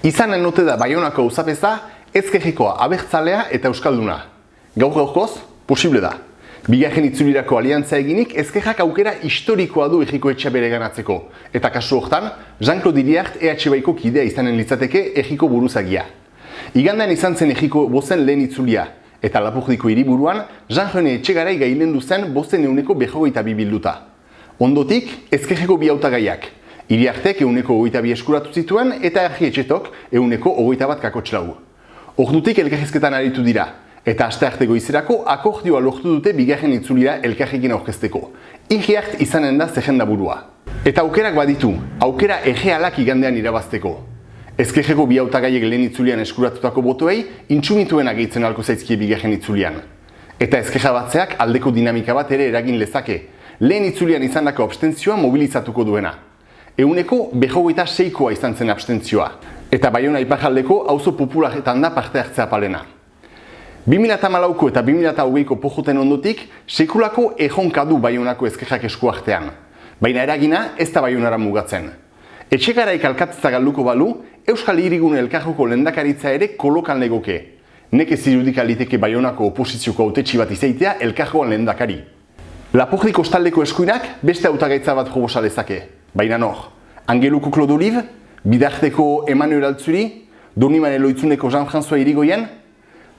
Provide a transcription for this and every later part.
Izanen note da Baionako auzapeza, ezkerrekoa abertzalea eta euskalduna. Gaur-gaurkoz, posible da. Bigarren itzulirako aliantza eginik, ezkerrak aukera historikoa du Ejiko Etxea bere ganatzeko. Eta kasu hortan, Jean-Claude Iriart EH-baiko kidea izanen litzateke Ejiko buruzagia. Igandean izan zen Ejiko bozen lehen itzulia, eta Lapurdiko hiriburuan, Jean-René Etxegarai gailendu zen bozen euneko 22 bilduta. Ondotik, ezkerreko bi hautagaiak. Iriartek euneko 22 eskuratu zituen eta Argi Etxetok euneko 21 kakotxlau. Ordutik elkarrizketan aritu dira, eta astearte goizerako akordioa lortu dute bigarren itzulira elkarrekin aurkezteko. Iriart izanen da zerrenda burua. Eta aukerak baditu, aukera errealak igandean irabazteko. Ezkerreko bi hautagaiek lehen itzulian eskuratutako botoei intsumituen gehitzen ahalko zaizkie bigarren itzulian. Eta ezkerra batzeak aldeko dinamika bat ere eragin lezake, lehen itzulian izandako abstentzioa mobilizatuko duena. Euneko 26koa izan zen abstentzioa, eta Baiona iparraldeko auzo popularetan da parte hartzea palena. 2014ko eta 2020ko pojoten ondotik, sekulako erronka du Baionako ezkerrak esku artean. Baina eragina ez da Baionara mugatzen. Etxegaraik alkatetza galduko balu, Euskal Hirigune Elkargoko lehendakaritza ere kolokan legoke. Nekez irudik aliteke Baionako oposizioko hautetsi bat izaitea elkargoan lehendakari. Lapurdi kostaldeko eskuinak beste hautagaitza bat jobosa lezake. Baina nor, Angeluko Claude Olive, Bidarteko Emmanuel Altzuri, Doniman Eloitzuneko Jean-François Irigoyen,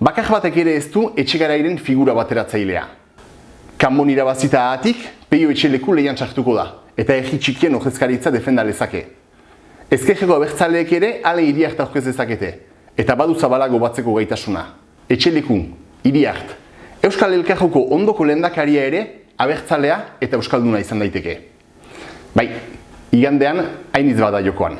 bakar batek ere ez du Etxegarairen figura bateratzailea. Kanbon irabazita ahatik, Peio Etxeleku lehian txartuko da, eta erri txikien ordezkaritza defenda lezake. Ezkerreko abertzaleek ere ale Iriart aurkez dezakete, eta badu zabalago batzeko gaitasuna. Etxeleku, Iriart, Euskal Elkargoko ondoko lehendakaria ere, abertzalea eta euskalduna izan daiteke. Bai, igandean hainiz bada jokoan.